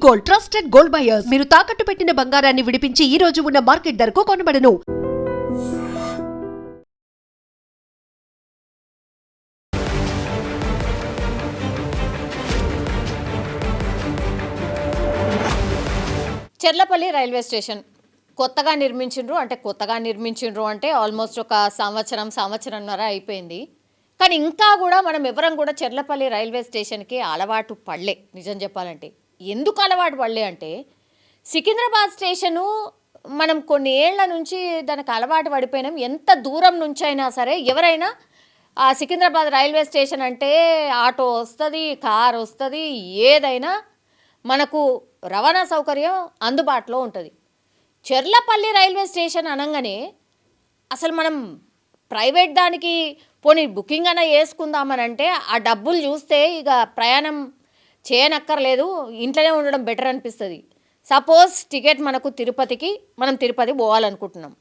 Gold, trusted gold buyers. మీరు తాకట్టు పెట్టిన బంగారాన్ని విడిపించి ఈ రోజు ఉన్న మార్కెట్ ధరకు కొనబడను. చెర్లపల్లి రైల్వే స్టేషన్ కొత్తగా నిర్మించిండ్రు అంటే ఆల్మోస్ట్ ఒక సంవత్సరంన్నర అయిపోయింది. కానీ ఇంకా కూడా మనం ఎవరం కూడా చెర్లపల్లి రైల్వే స్టేషన్కి అలవాటు పడలే. నిజం చెప్పాలంటే ఎందుకు అలవాటు పడలే అంటే సికింద్రాబాద్ స్టేషను మనం కొన్ని ఏళ్ల నుంచి దానికి అలవాటు పడిపోయినాం. ఎంత దూరం నుంచి అయినా సరే ఎవరైనా ఆ సికింద్రాబాద్ రైల్వే స్టేషన్ అంటే ఆటో వస్తుంది, కార్ వస్తుంది, ఏదైనా మనకు రవాణా సౌకర్యం అందుబాటులో ఉంటుంది. చెర్లపల్లి రైల్వే స్టేషన్ అనగానే అసలు మనం ప్రైవేట్ దానికి పోనీ బుకింగ్ అన్న వేసుకుందామని అంటే ఆ డబ్బులు చూస్తే ఇక ప్రయాణం చేయనక్కర్లేదు, ఇంట్లోనే ఉండడం బెటర్ అనిపిస్తుంది. సపోజ్ టికెట్ మనకు మనం తిరుపతి పోవాలనుకుంటున్నాం.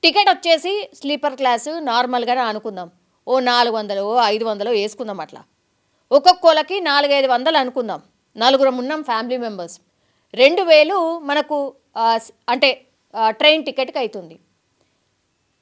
టికెట్ వచ్చేసి స్లీపర్ క్లాసు నార్మల్గానే అనుకుందాం, ఓ 400 500 వేసుకుందాం. అట్లా ఒక్కొక్కరికి 400-500 అనుకుందాం. నలుగురం ఉన్నాం ఫ్యామిలీ మెంబర్స్, 2000 మనకు అంటే ట్రైన్ టికెట్కి అవుతుంది.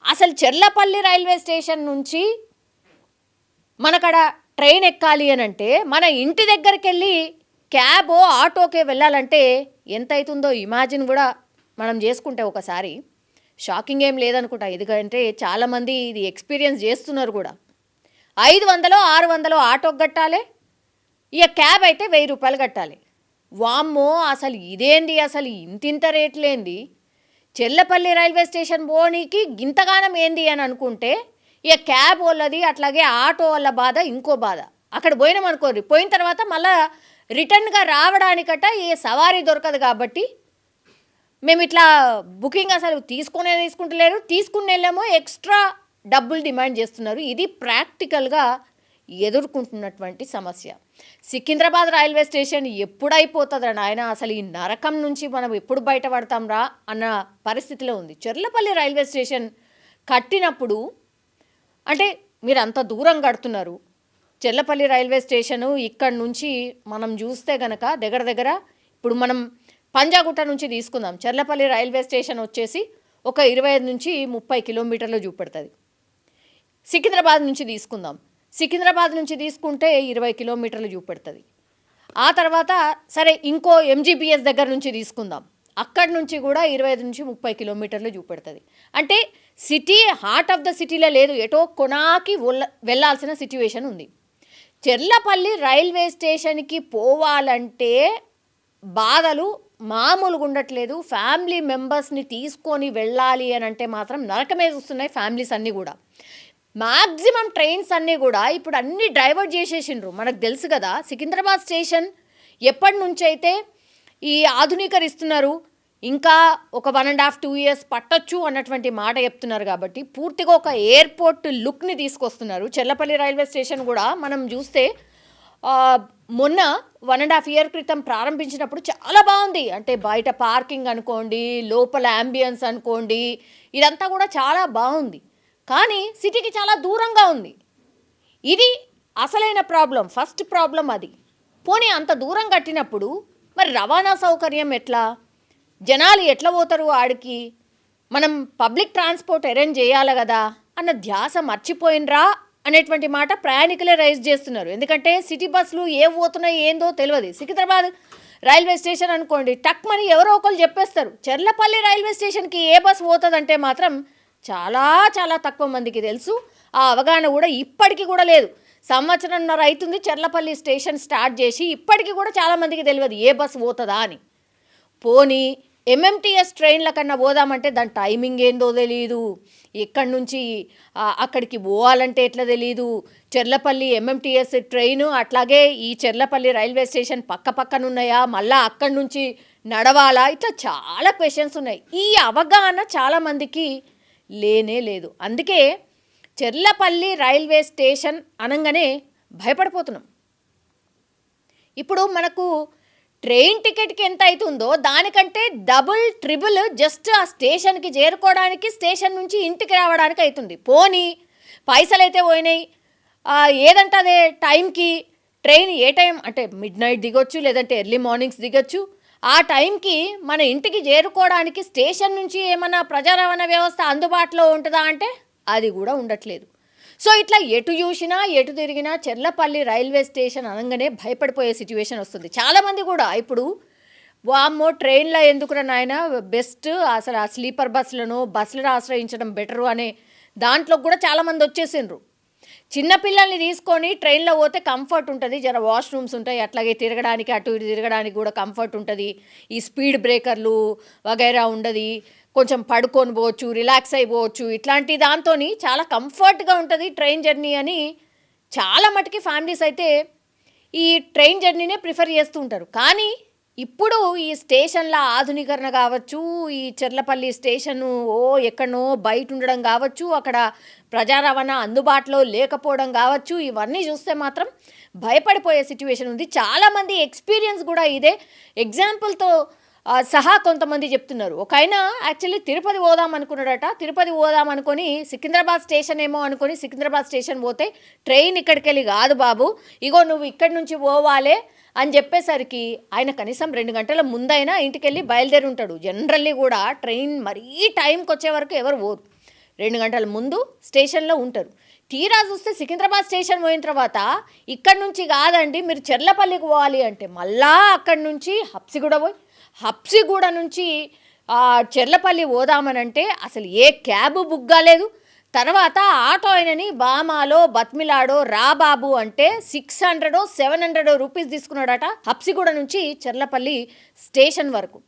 అసలు చెర్లపల్లి రైల్వే స్టేషన్ నుంచి మనకడ ట్రైన్ ఎక్కాలి అని అంటే మన ఇంటి దగ్గరికి వెళ్ళి క్యాబో ఆటోకే వెళ్ళాలంటే ఎంత అవుతుందో ఇమాజిన్ కూడా మనం చేసుకుంటే ఒకసారి షాకింగ్ ఏం లేదనుకుంటా. ఎందుకంటే చాలామంది ఇది ఎక్స్పీరియన్స్ చేస్తున్నారు కూడా. 500-600 ఆటోకి కట్టాలి, ఇక క్యాబ్ అయితే 1000 రూపాయలు కట్టాలి. వామ్మో, అసలు ఇదేంది, అసలు ఇంతింత రేట్లేంది, చెర్లపల్లి రైల్వే స్టేషన్ పోనీకి గింతగానం ఏంది అని అనుకుంటే ఇక క్యాబ్ వాళ్ళది అట్లాగే ఆటో వాళ్ళ బాధ ఇంకో బాధ. అక్కడ పోయినామనుకోరు, పోయిన తర్వాత మళ్ళీ రిటర్న్గా రావడానికట ఏ సవారీ దొరకదు. కాబట్టి మేము ఇట్లా బుకింగ్ అసలు తీసుకుంటలేరు, తీసుకునేళ్ళేమో ఎక్స్ట్రా డబ్బులు డిమాండ్ చేస్తున్నారు. ఇది ప్రాక్టికల్గా ఎదుర్కొంటున్నటువంటి సమస్య. సికింద్రాబాద్ రైల్వే స్టేషన్ ఎప్పుడైపోతుందా నాయన, అసలు ఈ నరకం నుంచి మనం ఎప్పుడు బయటపడతాం రా అన్న పరిస్థితిలో ఉంది. చెర్లపల్లి రైల్వే స్టేషన్ కట్టినప్పుడు అంటే మీరు అంత దూరం కడుతున్నారు. చెర్లపల్లి రైల్వే స్టేషను ఇక్కడ నుంచి మనం చూస్తే గనక దగ్గర ఇప్పుడు మనం పంజాగుట్ట నుంచి తీసుకుందాం. చెర్లపల్లి రైల్వే స్టేషన్ వచ్చేసి ఒక 25-30 కిలోమీటర్లు చూపెడుతుంది. సికింద్రాబాద్ నుంచి తీసుకుందాం, సికింద్రాబాద్ నుంచి తీసుకుంటే 20 కిలోమీటర్లు చూపెడుతుంది. ఆ తర్వాత సరే ఇంకో ఎంజీబీఎస్ దగ్గర నుంచి తీసుకుందాం, అక్కడి నుంచి కూడా 25-30 కిలోమీటర్లు చూపెడుతుంది. అంటే సిటీ హార్ట్ ఆఫ్ ద సిటీలో లేదు, ఎటో కొనాకి వెళ్ళాల్సిన సిట్యువేషన్ ఉంది. చెర్లపల్లి రైల్వే స్టేషన్కి పోవాలంటే బాధలు మామూలుగా ఉండట్లేదు. ఫ్యామిలీ మెంబర్స్ని తీసుకొని వెళ్ళాలి అని అంటే మాత్రం నరకమే చూస్తున్నాయి ఫ్యామిలీస్ అన్నీ కూడా. మ్యాక్సిమం ట్రైన్స్ అన్నీ కూడా ఇప్పుడు అన్నీ డైవర్ట్ చేసేసిండ్రు. మనకు తెలుసు కదా, సికింద్రాబాద్ స్టేషన్ ఎప్పటి నుంచి అయితే ఈ ఆధునీకరిస్తున్నారు, ఇంకా ఒక 1.5-2 years పట్టొచ్చు అన్నటువంటి మాట చెప్తున్నారు. కాబట్టి పూర్తిగా ఒక ఎయిర్పోర్ట్ లుక్ని తీసుకొస్తున్నారు. చెర్లపల్లి రైల్వే స్టేషన్ కూడా మనం చూస్తే మొన్న 1.5 year క్రితం ప్రారంభించినప్పుడు చాలా బాగుంది. అంటే బయట పార్కింగ్ అనుకోండి, లోపల యాంబియన్స్ అనుకోండి, ఇదంతా కూడా చాలా బాగుంది. కానీ సిటీకి చాలా దూరంగా ఉంది. ఇది అసలైన ప్రాబ్లం, ఫస్ట్ ప్రాబ్లం అది. పోనీ అంత దూరం కట్టినప్పుడు మరి రవాణా సౌకర్యం ఎట్లా, జనాలు ఎట్లా పోతారు ఆడికి, మనం పబ్లిక్ ట్రాన్స్పోర్ట్ అరేంజ్ చేయాలి కదా అన్న ధ్యాస మర్చిపోయినరా అనేటువంటి మాట ప్రయాణికులే రైజ్ చేస్తున్నారు. ఎందుకంటే సిటీ బస్సులు ఏ పోతున్నాయి ఏందో తెలియదు. సికింద్రాబాద్ రైల్వే స్టేషన్ అనుకోండి, టక్మని ఎవరో ఒకరు చెప్పేస్తారు. చెర్లపల్లి రైల్వే స్టేషన్కి ఏ బస్సు పోతుందంటే మాత్రం చాలా చాలా తక్కువ మందికి తెలుసు. ఆ అవగాహన కూడా ఇప్పటికీ కూడా లేదు. 1.5 సంవత్సరం అవుతుంది చెర్లపల్లి స్టేషన్ స్టార్ట్ చేసి, ఇప్పటికీ కూడా చాలామందికి తెలియదు ఏ బస్సు పోతుందా అని. పోనీ ఎంఎంటీఎస్ ట్రైన్ల కన్నా పోదామంటే దాని టైమింగ్ ఏందో తెలియదు, ఎక్కడి నుంచి అక్కడికి పోవాలంటే ఎట్లా తెలియదు. చెర్లపల్లి ఎంఎంటీఎస్ ట్రైను అట్లాగే ఈ చెర్లపల్లి రైల్వే స్టేషన్ పక్కన ఉన్నాయా, మళ్ళీ అక్కడి నుంచి నడవాలా, ఇట్లా చాలా క్వశ్చన్స్ ఉన్నాయి. ఈ అవగాహన చాలామందికి లేనే లేదు. అందుకే చెర్లపల్లి రైల్వే స్టేషన్ అనగానే భయపడిపోతున్నాం. ఇప్పుడు మనకు ట్రైన్ టికెట్కి ఎంత అవుతుందో దానికంటే డబుల్ ట్రిబుల్ జస్ట్ ఆ స్టేషన్కి చేరుకోవడానికి, స్టేషన్ నుంచి ఇంటికి రావడానికి అవుతుంది. పోనీ పైసలు అయితే పోయినాయి, ఏదంటే అదే టైంకి ట్రైన్ ఏ టైం అంటే మిడ్ నైట్ దిగొచ్చు, లేదంటే ఎర్లీ మార్నింగ్స్ దిగొచ్చు, ఆ టైంకి మన ఇంటికి చేరుకోవడానికి స్టేషన్ నుంచి ఏమైనా ప్రజా రవాణా వ్యవస్థ అందుబాటులో ఉంటుందా అంటే అది కూడా ఉండట్లేదు. సో ఇట్లా ఎటు చూసినా ఎటు తిరిగినా చెర్లపల్లి రైల్వే స్టేషన్ అనగానే భయపడిపోయే సిచ్యువేషన్ వస్తుంది. చాలామంది కూడా ఇప్పుడు వామ్మో ట్రైన్లో ఎందుకురా నాయన, బెస్ట్ అసలు ఆ స్లీపర్ బస్సులను ఆశ్రయించడం బెటరు అనే దాంట్లో కూడా చాలామంది వచ్చేసిండ్రు. చిన్నపిల్లల్ని తీసుకొని ట్రైన్లో పోతే కంఫర్ట్ ఉంటుంది, జర వాష్రూమ్స్ ఉంటాయి, అట్లాగే తిరగడానికి అటు ఇటు తిరగడానికి కూడా కంఫర్ట్ ఉంటుంది, ఈ స్పీడ్ బ్రేకర్లు వగైరా ఉండదు, కొంచెం పడుకొని పోవచ్చు, రిలాక్స్ అయిపోవచ్చు, ఇట్లాంటి దాంతో చాలా కంఫర్ట్గా ఉంటుంది ట్రైన్ జర్నీ అని చాలా మటుకి ఫ్యామిలీస్ అయితే ఈ ట్రైన్ జర్నీనే ప్రిఫర్ చేస్తూ ఉంటారు. కానీ ఇప్పుడు ఈ స్టేషన్ల ఆధునీకరణ కావచ్చు, ఈ చెర్లపల్లి స్టేషను ఎక్కడనో బయట ఉండడం కావచ్చు, అక్కడ ప్రజా రవాణా అందుబాటులో లేకపోవడం కావచ్చు, ఇవన్నీ చూస్తే మాత్రం భయపడిపోయే సిచ్యువేషన్ ఉంది. చాలామంది ఎక్స్పీరియన్స్ కూడా ఇదే ఎగ్జాంపుల్తో సహా కొంతమంది చెప్తున్నారు. ఒక ఆయన యాక్చువల్లీ తిరుపతి పోదాం అనుకున్నాడట. తిరుపతి పోదాం అనుకొని సికింద్రాబాద్ స్టేషన్ ఏమో అనుకొని సికింద్రాబాద్ స్టేషన్ పోతే ట్రైన్ ఇక్కడికి వెళ్ళి కాదు బాబు, ఇగో నువ్వు ఇక్కడి నుంచి పోవాలే అని చెప్పేసరికి ఆయన కనీసం 2 గంటల ముందైనా ఇంటికి వెళ్ళి బయలుదేరి ఉంటాడు. జనరల్లీ కూడా ట్రైన్ మరీ టైంకి వచ్చే వరకు ఎవరు పోరు, 2 గంటల ముందు స్టేషన్లో ఉంటారు. తీరా చూస్తే సికింద్రాబాద్ స్టేషన్ పోయిన తర్వాత ఇక్కడి నుంచి కాదండి మీరు చెర్లపల్లికి పోవాలి అంటే మళ్ళా అక్కడి నుంచి హబ్సిగూడ నుంచి చెర్లపల్లి పోదామనంటే అసలు ఏ క్యాబ్ బుక్ కాలేదు. తర్వాత ఆటో ఆయనని బామాలో బత్మిలాడో రా బాబు అంటే 600-700 రూపీస్ తీసుకున్నాడట హబ్సిగూడ నుంచి చెర్లపల్లి స్టేషన్ వరకు.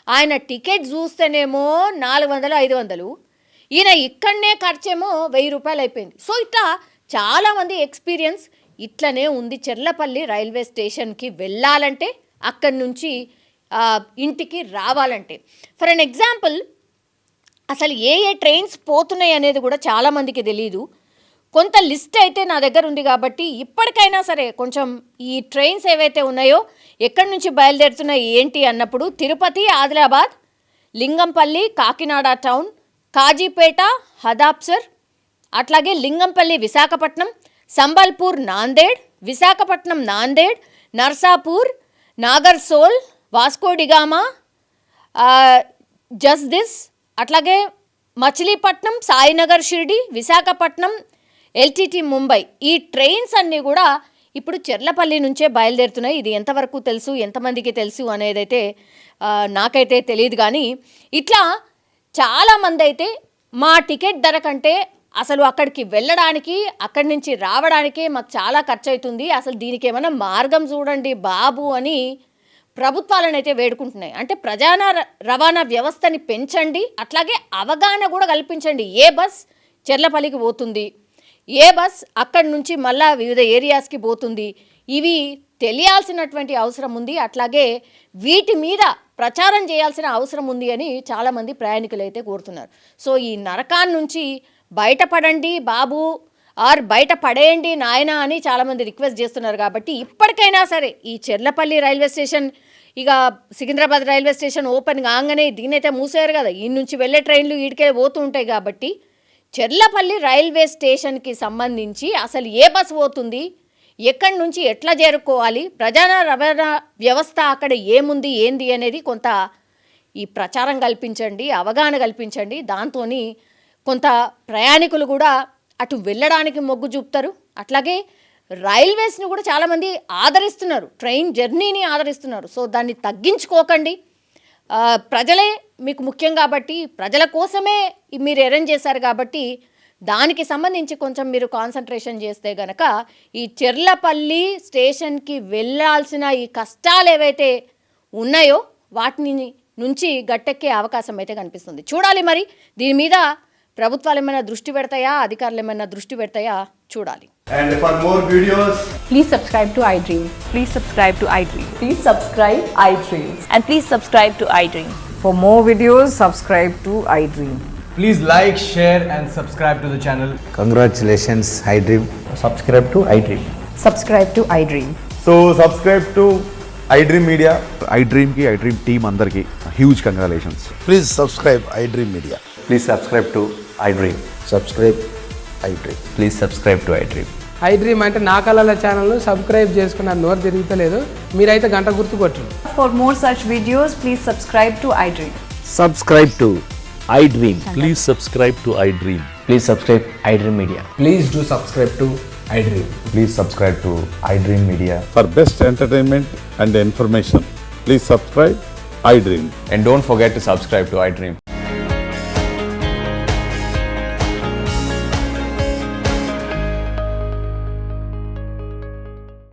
ఆయన టికెట్ చూస్తేనేమో 400-500, ఈయన ఇక్కడనే ఖర్చేమో 1000 రూపాయలు అయిపోయింది. సో ఇట్లా చాలామంది ఎక్స్పీరియన్స్ ఇట్లనే ఉంది. చెర్లపల్లి రైల్వే స్టేషన్కి వెళ్ళాలంటే అక్కడి నుంచి ఇంటికి రావాలంటే ఫర్ అన్ ఎగ్జాంపుల్ అసలు ఏ ట్రైన్స్ పోతున్నాయి అనేది కూడా చాలామందికి తెలీదు. కొంత లిస్ట్ అయితే నా దగ్గర ఉంది కాబట్టి ఇప్పటికైనా సరే కొంచెం ఈ ట్రైన్స్ ఏవైతే ఉన్నాయో ఎక్కడి నుంచి బయలుదేరుతున్నాయి ఏంటి అన్నప్పుడు తిరుపతి ఆదిలాబాద్, లింగంపల్లి కాకినాడ టౌన్, కాజీపేట హదాబ్సర్, అట్లాగే లింగంపల్లి విశాఖపట్నం, సంబల్పూర్ నాందేడ్, విశాఖపట్నం నాందేడ్, నర్సాపూర్, నాగర్సోల్, వాస్కోడిగామా, జస్దిస్, అట్లాగే మచిలీపట్నం, సాయినగర్ షిర్డి, విశాఖపట్నం, ఎల్టీటీ ముంబై. ఈ ట్రైన్స్ అన్నీ కూడా ఇప్పుడు చెర్లపల్లి నుంచే బయలుదేరుతున్నాయి. ఇది ఎంతవరకు తెలుసు, ఎంతమందికి తెలుసు అనేదైతే నాకైతే తెలియదు. కానీ ఇట్లా చాలామంది అయితే మా టికెట్ ధర కంటే అసలు అక్కడికి వెళ్ళడానికి అక్కడి నుంచి రావడానికే మాకు చాలా ఖర్చు అవుతుంది, అసలు దీనికి ఏమైనా మార్గం చూడండి బాబు అని ప్రభుత్వాలను అయితే వేడుకుంటున్నాయి. అంటే ప్రజా రవాణా వ్యవస్థని పెంచండి, అట్లాగే అవగాహన కూడా కల్పించండి. ఏ బస్ చెర్లపల్లికి పోతుంది, ఏ బస్ అక్కడి నుంచి మళ్ళా వివిధ ఏరియాస్కి పోతుంది, ఇవి తెలియాల్సినటువంటి అవసరం ఉంది. అట్లాగే వీటి మీద ప్రచారం చేయాల్సిన అవసరం ఉంది అని చాలామంది ప్రయాణికులు అయితే కోరుతున్నారు. సో ఈ నరకాన్ని నుంచి బయటపడండి బాబు ఆర్ బయట పడేయండి నాయన అని చాలామంది రిక్వెస్ట్ చేస్తున్నారు. కాబట్టి ఇప్పటికైనా సరే ఈ చెర్లపల్లి రైల్వే స్టేషన్, ఇక సికింద్రాబాద్ రైల్వే స్టేషన్ ఓపెన్ కాగానే దీనైతే మూసేయారు కదా, ఈ నుంచి వెళ్ళే ట్రైన్లు ఈడికే పోతూ ఉంటాయి. కాబట్టి చెర్లపల్లి రైల్వే స్టేషన్కి సంబంధించి అసలు ఏ బస్సు పోతుంది, ఎక్కడి నుంచి ఎట్లా చేరుకోవాలి, ప్రజా రవాణా వ్యవస్థ అక్కడ ఏముంది ఏంది అనేది కొంత ఈ ప్రచారం కల్పించండి, అవగాహన కల్పించండి. దాంతో కొంత ప్రయాణికులు కూడా అటు వెళ్ళడానికి మొగ్గు చూపుతారు. అట్లాగే రైల్వేస్ని కూడా చాలామంది ఆదరిస్తున్నారు, ట్రైన్ జర్నీని ఆదరిస్తున్నారు. సో దాన్ని తగ్గించుకోకండి. ప్రజలే మీకు ముఖ్యం కాబట్టి, ప్రజల కోసమే మీరు అరేంజ్ చేశారు కాబట్టి దానికి సంబంధించి కొంచెం మీరు కాన్సన్ట్రేషన్ చేస్తే గనక ఈ చెర్లపల్లి స్టేషన్కి వెళ్ళాల్సిన ఈ కష్టాలు ఏవైతే ఉన్నాయో వాటిని నుంచి గట్టెక్కే అవకాశం అయితే కనిపిస్తుంది. చూడాలి మరి దీని మీద ప్రభుత్వాలు ఏమైనా దృష్టి పెడతాయా, అధికారులు ఏమైనా దృష్టి పెడతాయా చూడాలి. And for more videos, please subscribe to iDream. Please subscribe to iDream. Please subscribe iDream. And please subscribe to iDream. For more videos, subscribe to iDream. please like, share and subscribe to the channel. Congratulations, iDream. Subscribe to iDream. Subscribe to iDream. So subscribe to iDream Media. iDream ki iDream team andarki huge congratulations. Please subscribe iDream Media. Please subscribe to iDream. Subscribe iDream. Please subscribe to iDream. I dream అంటే నా కళల ఛానల్ను subscribe చేసుకున్న నోరు తిరుగుతలేదు. మీరైతే గంట గుర్తు కొట్టండి. For more such videos, please subscribe to iDream. Subscribe to iDream. Please subscribe to iDream. Please subscribe iDream Media. Please do subscribe to iDream. Please subscribe to iDream Media. For best entertainment and information, please subscribe iDream. And don't forget to subscribe to iDream.